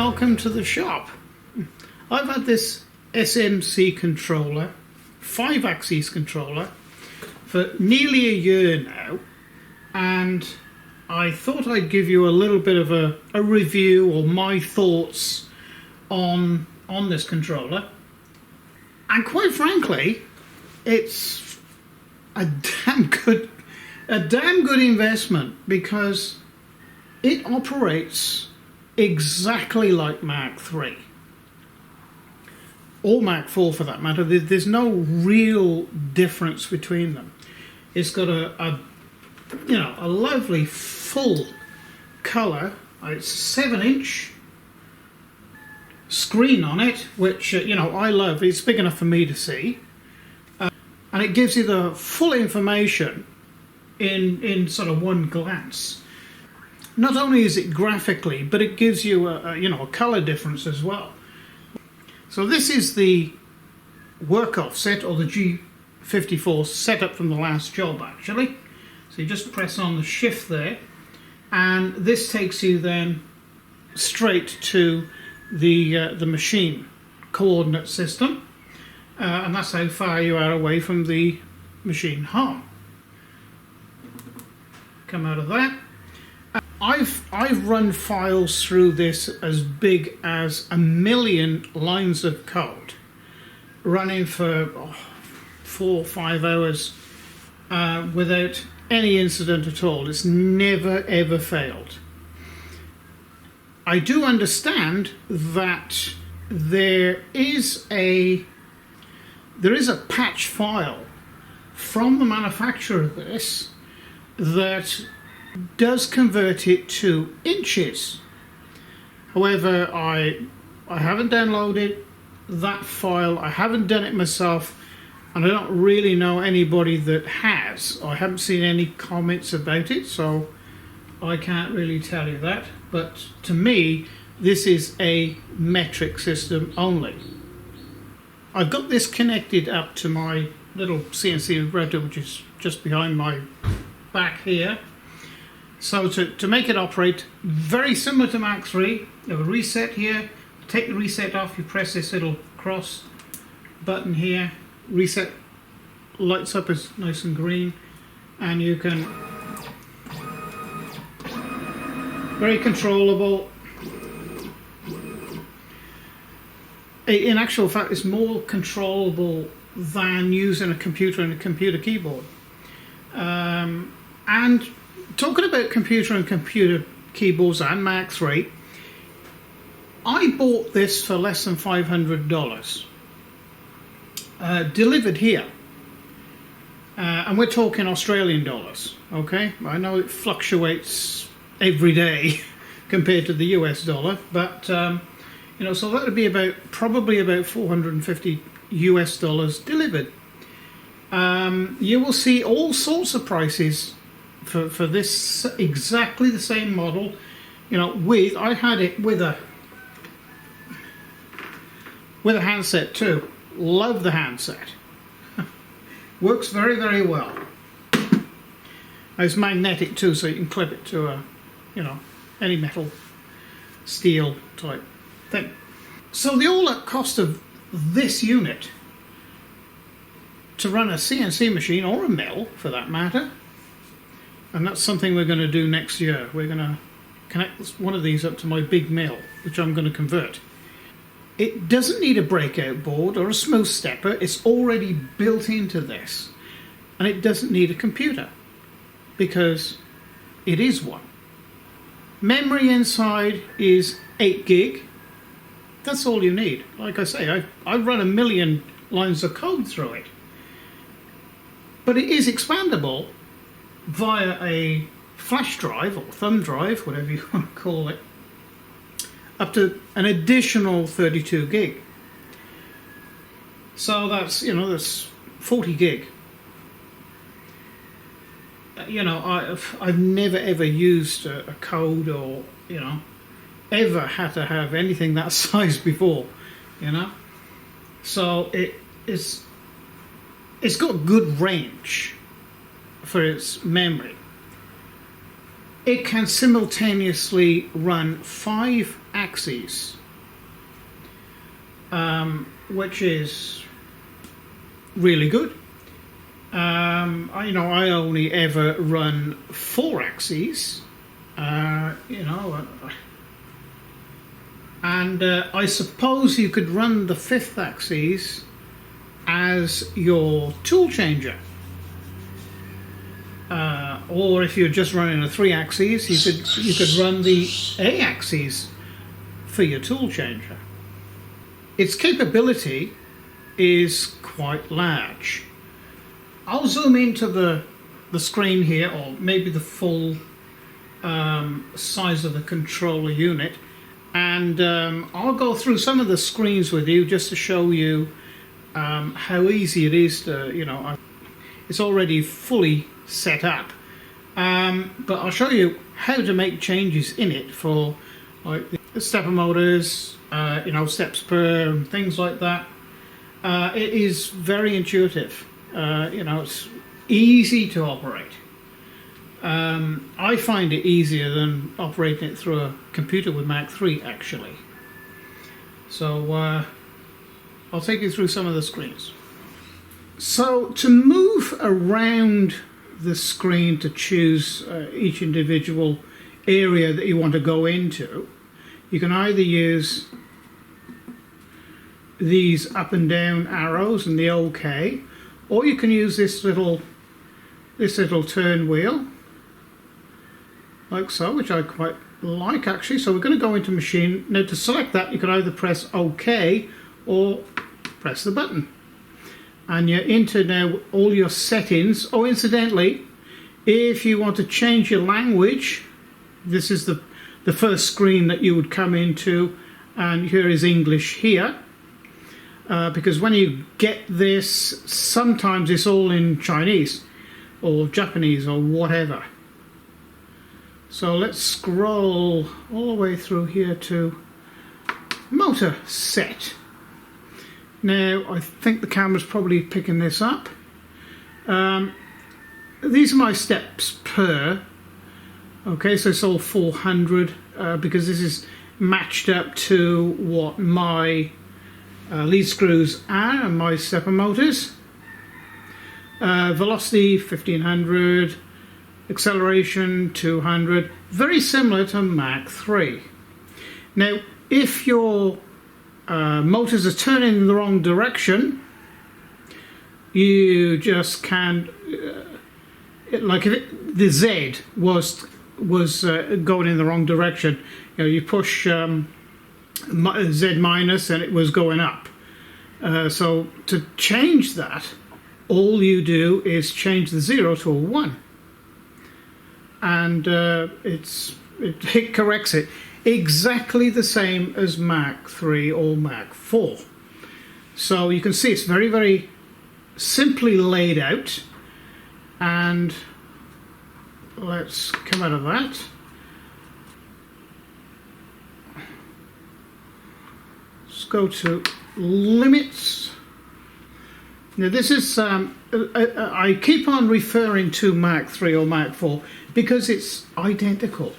welcome to the shop. I've had this SMC controller, 5-axis controller, for nearly a year now, and I thought I'd give you a little bit of a review or my thoughts on this controller. And quite frankly, it's a damn good investment because it operates exactly like Mark III or Mark IV for that matter. There's no real difference between them. It's got a lovely full color. It's a 7-inch screen on it, which I love. It's big enough for me to see, and it gives you the full information in sort of one glance. Not only is it graphically, but it gives you a color difference as well. So this is the work offset, or the G54 setup from the last job actually. So you just press on the shift there, and this takes you then straight to the machine coordinate system, and that's how far you are away from the machine home. Come out of that. I've run files through this as big as 1 million lines of code, running for 4 or 5 hours without any incident at all. It's never ever failed. I do understand that there is a patch file from the manufacturer of this that does convert it to inches. However, I haven't downloaded that file. I haven't done it myself, and I don't really know anybody that has. I haven't seen any comments about it, so I can't really tell you that. But to me, this is a metric system only. I've got this connected up to my little CNC router, which is just behind my back here. So to make it operate, very similar to Mark III, you have a reset here. Take the reset off, you press this little cross button here. Reset lights up as nice and green, and you can, very controllable. In actual fact, it's more controllable than using a computer and a computer keyboard. And talking about computer and computer keyboards and Mark III, I bought this for less than $500, delivered here, and we're talking Australian dollars. Okay, I know it fluctuates every day compared to the US dollar, but so that would be probably about $450 US delivered. You will see all sorts of prices for this exactly the same model. I had it with a handset too. Love the handset. Works very, very well. It's magnetic too, so you can clip it to any metal, steel type thing. So the all-up cost of this unit to run a CNC machine, or a mill for that matter, and that's something we're going to do next year. We're going to connect one of these up to my big mill, which I'm going to convert. It doesn't need a breakout board or a smooth stepper. It's already built into this. And it doesn't need a computer, because it is one. Memory inside is 8 gig. That's all you need. Like I say, I've run 1 million lines of code through it. But it is expandable via a flash drive or thumb drive, whatever you want to call it, up to an additional 32 gig. So that's 40 gig. I've never ever used a code, or ever had to have anything that size before. So it's got good range for its memory. it can simultaneously run 5 axes, which is really good. I only ever run 4 axes, and I suppose you could run the 5th axis as your tool changer. Or if you're just running a 3 axes, you could run the A axes for your tool changer. Its capability is quite large. I'll zoom into the screen here, or maybe the full size of the controller unit, and I'll go through some of the screens with you just to show you how easy it is to, it's already fully set up, but I'll show you how to make changes in it for like the stepper motors, steps per and things like that. It is very intuitive. It's easy to operate. I find it easier than operating it through a computer with Mach 3 actually. So I'll take you through some of the screens. So to move around the screen to choose each individual area that you want to go into, you can either use these up and down arrows and the OK, or you can use this little turn wheel like so, which I quite like actually. So we're going to go into machine. Now to select that, you can either press OK or press the button, and you're into now all your settings. Oh, incidentally, if you want to change your language, this is the first screen that you would come into, and here is English here, because when you get this, sometimes it's all in Chinese or Japanese or whatever. So let's scroll all the way through here to motor set. Now I think the camera's probably picking this up. These are my steps per. Okay, so it's all 400 because this is matched up to what my lead screws are and my stepper motors. Velocity 1500, acceleration 200, very similar to Mach 3. Now if your motors are turning in the wrong direction, you just can't, like if the Z was going in the wrong direction, you push Z minus and it was going up. So to change that, all you do is change the 0 to a 1, and it corrects it exactly the same as Mach 3 or Mach 4. So you can see it's very, very simply laid out. And let's come out of that. Let's go to limits. Now this is, I keep on referring to Mach 3 or Mach 4 because it's identical.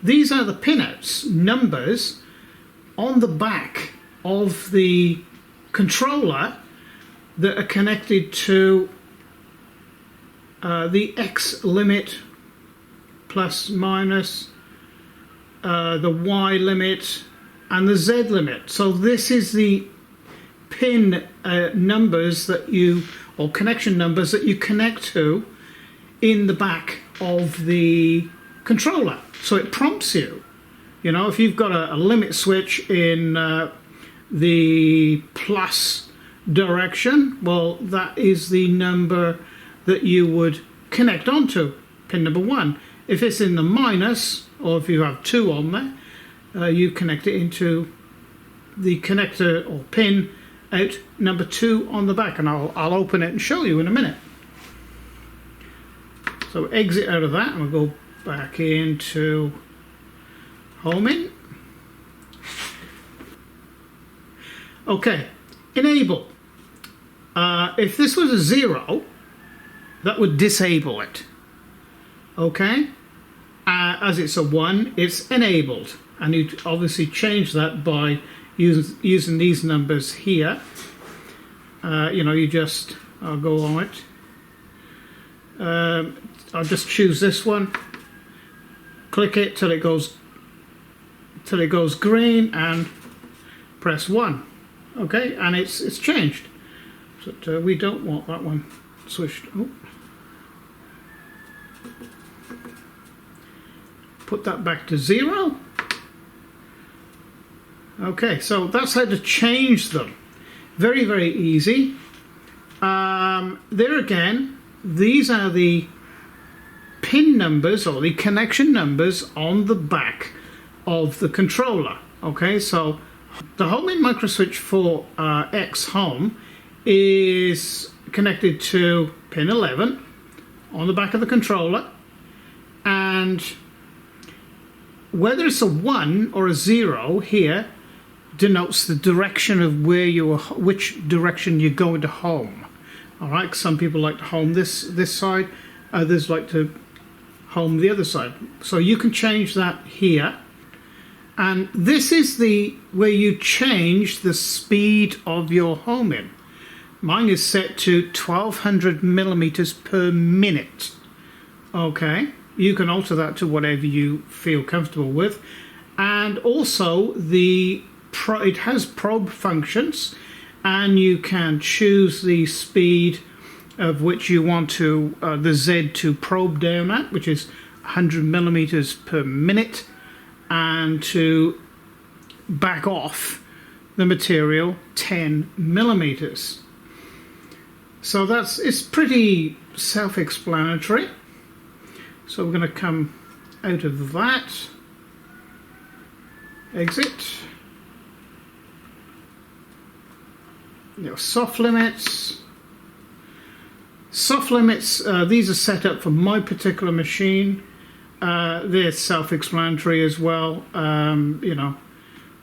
These are the pinouts, numbers, on the back of the controller that are connected to the X limit, plus, minus, the Y limit, and the Z limit. So this is the pin numbers that you, or connection numbers that you connect to in the back of the controller. So it prompts you, if you've got a limit switch in the plus direction, well, that is the number that you would connect onto, pin number 1. If it's in the minus, or if you have 2 on there, you connect it into the connector or pin out number 2 on the back, and I'll open it and show you in a minute. So exit out of that, and we'll go back into home in. Okay, enable. If this was a 0, that would disable it. Okay, As it's a 1, it's enabled, and you obviously change that by using these numbers here. You just, I'll go on it. I'll just choose this one, click it till it goes green, and press 1. Okay, and it's changed. So we don't want that one switched. Oh. Put that back to 0. Okay, so that's how to change them. Very, very easy. There again, these are the pin numbers or the connection numbers on the back of the controller. Okay, so the homing micro switch for X Home is connected to pin 11 on the back of the controller, and whether it's a 1 or a 0 here denotes the direction of where which direction you're going to home. All right, some people like to home this side, others like to home the other side. So you can change that here, and this is where you change the speed of your homing. Mine is set to 1200 millimeters per minute. Okay, you can alter that to whatever you feel comfortable with, and also it has probe functions, and you can choose the speed of which you want to the Z to probe down at, which is 100 millimeters per minute, and to back off the material 10 millimeters. So it's pretty self-explanatory. So we're going to come out of that, exit. Soft limits. Soft limits, these are set up for my particular machine. They're self-explanatory as well.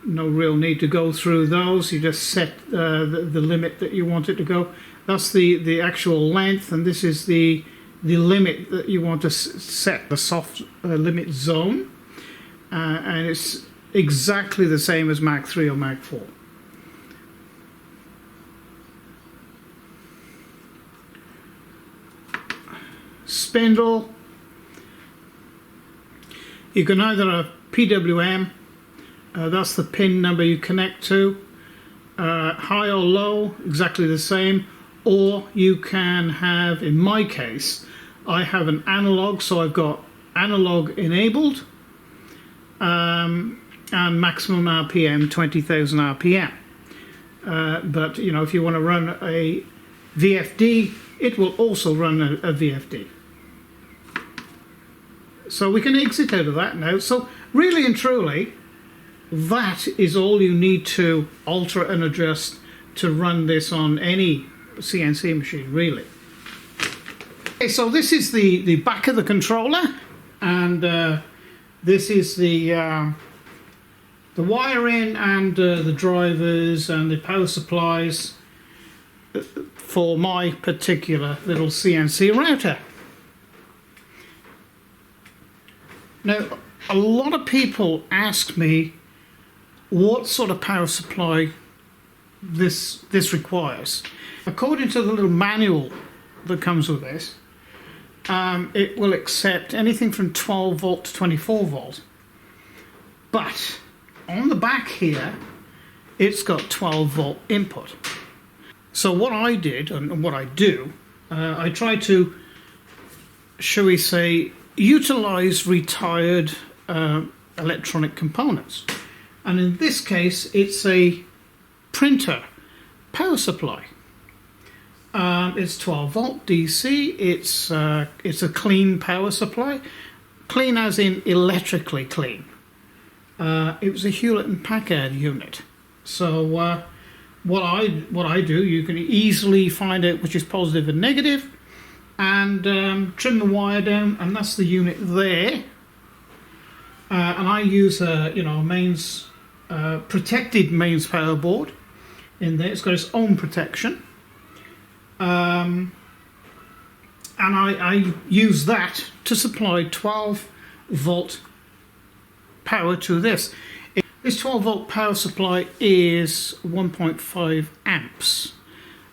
No real need to go through those. You just set the limit that you want it to go. That's the actual length, and this is the limit that you want to set, the soft limit zone. And it's exactly the same as Mach 3 or Mach 4. Spindle. You can either have PWM, that's the pin number you connect to, high or low, exactly the same, or you can have, in my case, I have an analog, so I've got analog enabled, and maximum RPM 20,000 RPM. But if you want to run a VFD, it will also run a VFD. So we can exit out of that now. So really and truly, that is all you need to alter and adjust to run this on any CNC machine, really. Okay, so this is the back of the controller, and this is the wiring and the drivers and the power supplies for my particular little CNC router. Now, a lot of people ask me what sort of power supply this requires. According to the little manual that comes with this, it will accept anything from 12 volt to 24 volt. But on the back here, it's got 12 volt input. So what I did, and what I do, I try to, shall we say, utilize retired electronic components. And in this case, it's a printer power supply. It's 12 volt DC. It's a clean power supply, clean as in electrically clean. It was a Hewlett and Packard unit. So what I do, you can easily find out which is positive and negative, and trim the wire down, and that's the unit there. And I use a mains protected mains power board in there. It's got its own protection, and I use that to supply 12 volt power to this. This 12 volt power supply is 1.5 amps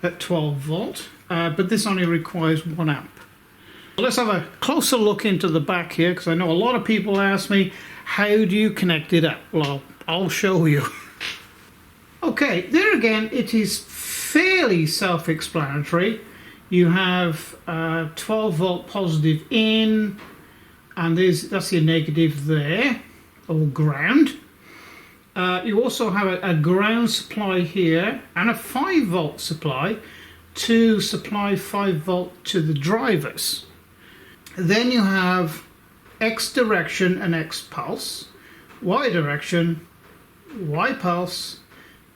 at 12 volt, but this only requires 1 amp. Let's have a closer look into the back here, because I know a lot of people ask me, how do you connect it up? Well, I'll show you. Okay, there again, it is fairly self-explanatory. You have 12 volt positive in, and that's your negative there, or ground. You also have a ground supply here and a 5 volt supply to supply 5 volt to the drivers. Then you have X direction and X pulse, Y direction, Y pulse,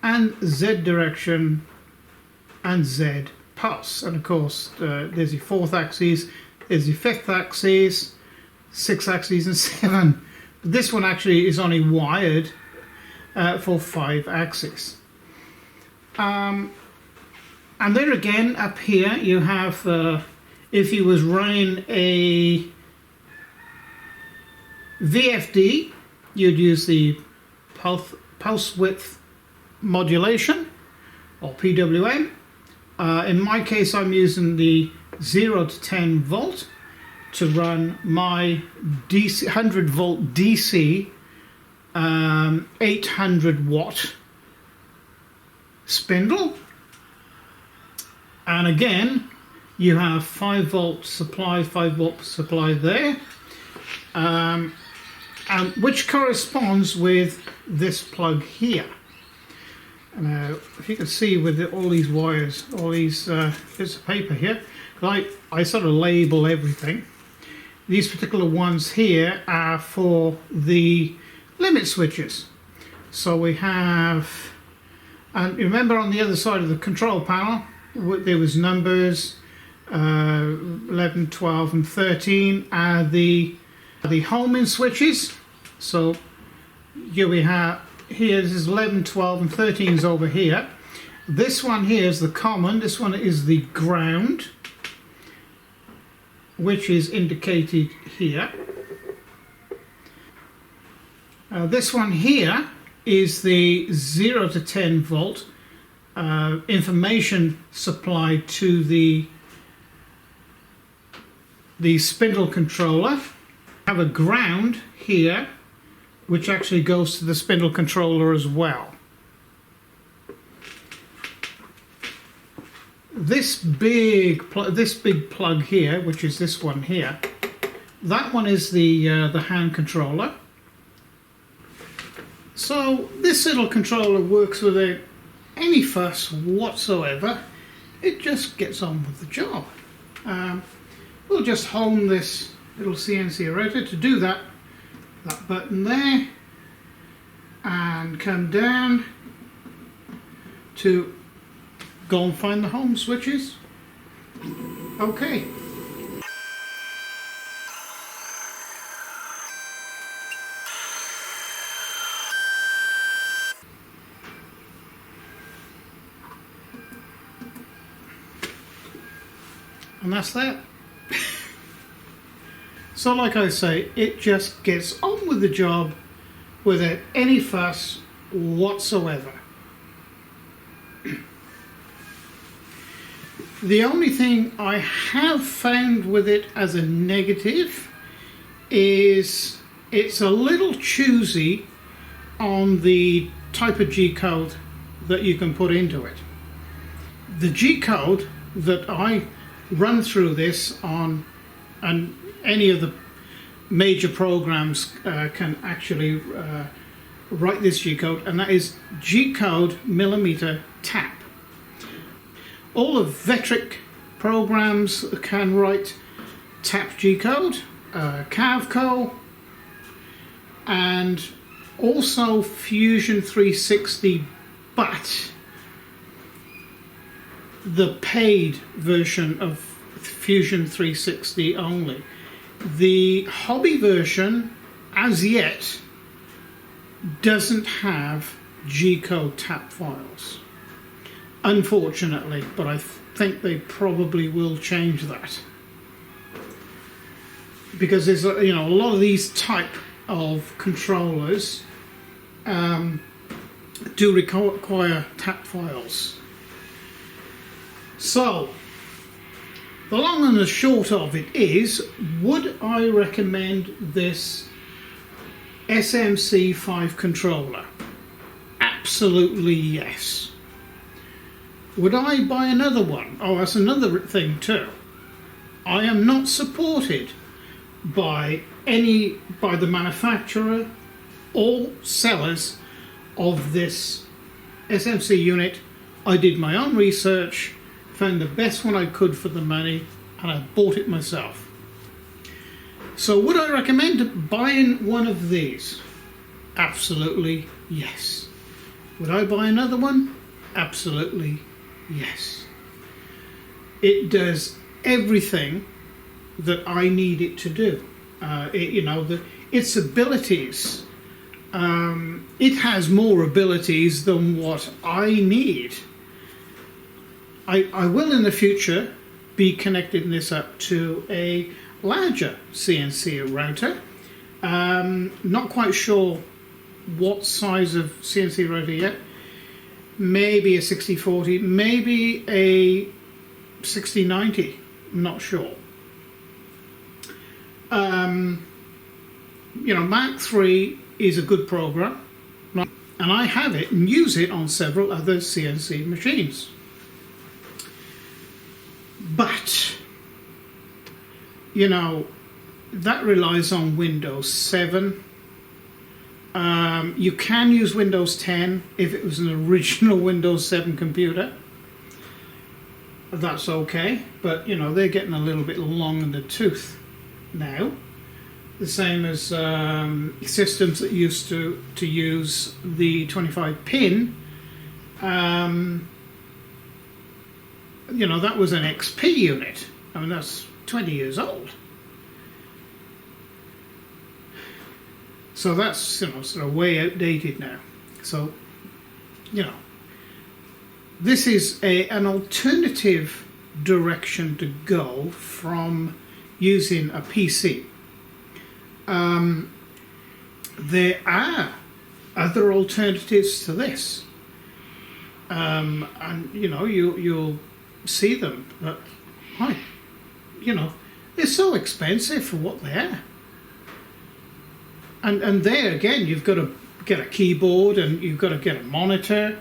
and Z direction and Z pulse. And of course, there's your 4th axis, there's your 5th axis, 6 axes, and 7. This one actually is only wired for 5 axes. And there again, up here, you have, if you was running a VFD, you'd use the pulse width modulation, or PWM. In my case, I'm using the 0 to 10 volt to run my DC 100 volt DC 800 watt spindle. And again, you have 5 volt supply, 5 volt supply there, which corresponds with this plug here. Now, if you can see with all these wires, all these bits of paper here, I sort of label everything. These particular ones here are for the limit switches. So we have, and remember on the other side of the control panel, there was numbers 11, 12, and 13 are the homing switches. So here we have, here this is 11, 12, and 13 is over here. This one here is the common, this one is the ground, which is indicated here. This one here is the 0 to 10 volt information supply to the spindle controller. I have a ground here, which actually goes to the spindle controller as well. This big plug here, which is this one here, that one is the hand controller. So this little controller works without any fuss whatsoever. It just gets on with the job. We'll just home this little CNC router. To do that, that button there, and come down to go and find the home switches. Okay. And that's that. So like I say, it just gets on with the job without any fuss whatsoever. The only thing I have found with it as a negative is it's a little choosy on the type of G-code that you can put into it. The G-code that I run through this on, and any of the major programs can actually write this G-code, and that is G-code millimeter tap. All of Vectric programs can write tap G-code, Carveco, and also Fusion 360, but the paid version of Fusion 360 only. The hobby version, as yet, doesn't have G-code tap files, unfortunately, but I think they probably will change that. because there's a lot of these type of controllers do require tap files. So the long and the short of it is, would I recommend this SMC 5 controller? Absolutely yes. Would I buy another one? Oh, that's another thing too. I am not supported by the manufacturer or sellers of this SMC unit. I did my own research, found the best one I could for the money, and I bought it myself. So would I recommend buying one of these? Absolutely yes. Would I buy another one? Absolutely yes. It does everything that I need it to do. Its abilities. It has more abilities than what I need. I will in the future be connecting this up to a larger CNC router. Not quite sure what size of CNC router yet. Maybe a 6040, maybe a 6090, not sure. Mach 3 is a good program, and I have it and use it on several other CNC machines. But, that relies on Windows 7. You can use Windows 10 if it was an original Windows 7 computer. That's okay, but they're getting a little bit long in the tooth now. The same as systems that used to use the 25 pin. That was an XP unit. I mean, that's 20 years old. So that's sort of way outdated now. So this is an alternative direction to go from using a PC. There are other alternatives to this, and you'll see them. But they're so expensive for what they are. And there again, you've got to get a keyboard and you've got to get a monitor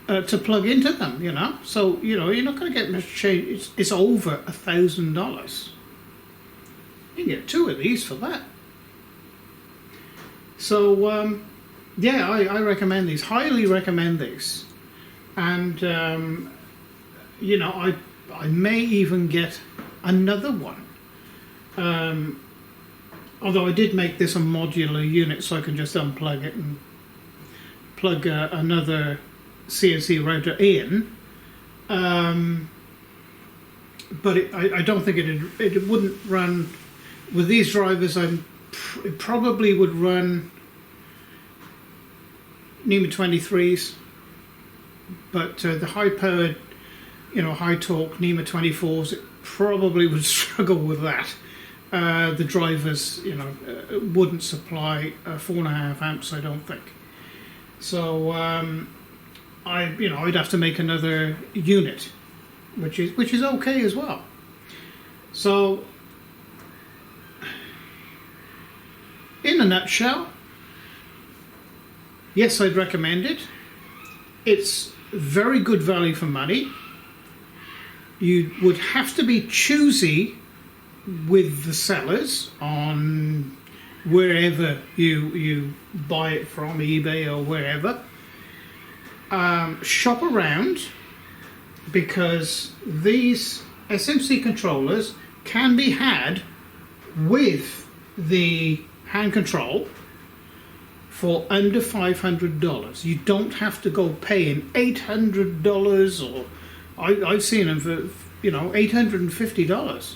to plug into them. So you're not going to get much change. It's over $1,000. You can get two of these for that. So I recommend these. Highly recommend these. And I may even get another one. Although I did make this a modular unit, so I can just unplug it and plug another CNC router in. But I don't think it wouldn't run with these drivers. It probably would run NEMA 23s, but the high-powered, high-torque NEMA 24s, it probably would struggle with that. The drivers, wouldn't supply 4.5 amps, I don't think. So I'd have to make another unit, which is okay as well. So, in a nutshell, yes, I'd recommend it. It's very good value for money. You would have to be choosy with the sellers on wherever you buy it from, eBay or wherever. Shop around, because these SMC controllers can be had with the hand control for under $500. You don't have to go paying $800, or I've seen them for $850.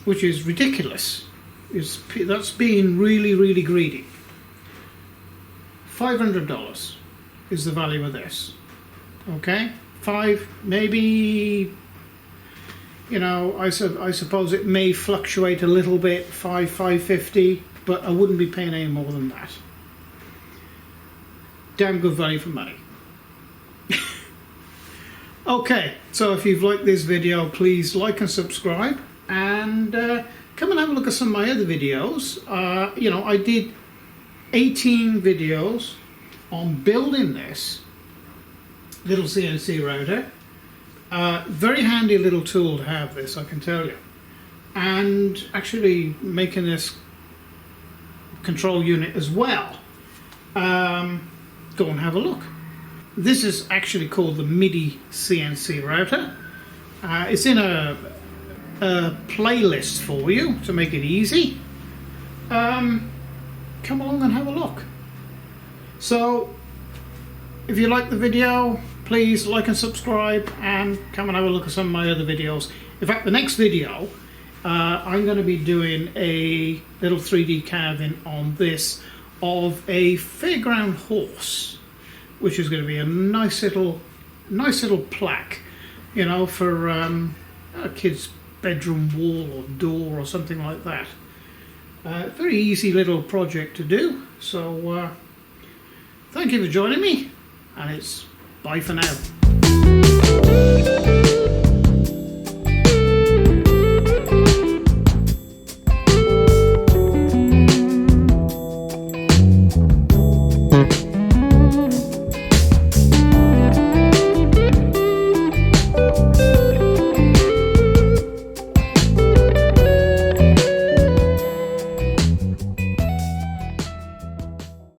Which is ridiculous. That's being really, really greedy. $500 is the value of this. Okay? $500, maybe You know, I suppose it may fluctuate a little bit, $550, but I wouldn't be paying any more than that. Damn good value for money. Okay, so if you've liked this video, please like and subscribe, and come and have a look at some of my other videos. You know, I did 18 videos on building this little CNC router. Very handy little tool to have, this, I can tell you. And actually making this control unit as well. Go and have a look. This is actually called the MIDI CNC router. It's in a playlist for you to make it easy. Come along and have a look. So if you like the video, please like and subscribe, and come and have a look at some of my other videos. In fact, the next video, I'm going to be doing a little 3D carving on this of a fairground horse, which is going to be a nice little plaque, you know, for a kid's bedroom wall or door or something like that. Very easy little project to do. So thank you for joining me, and it's bye for now.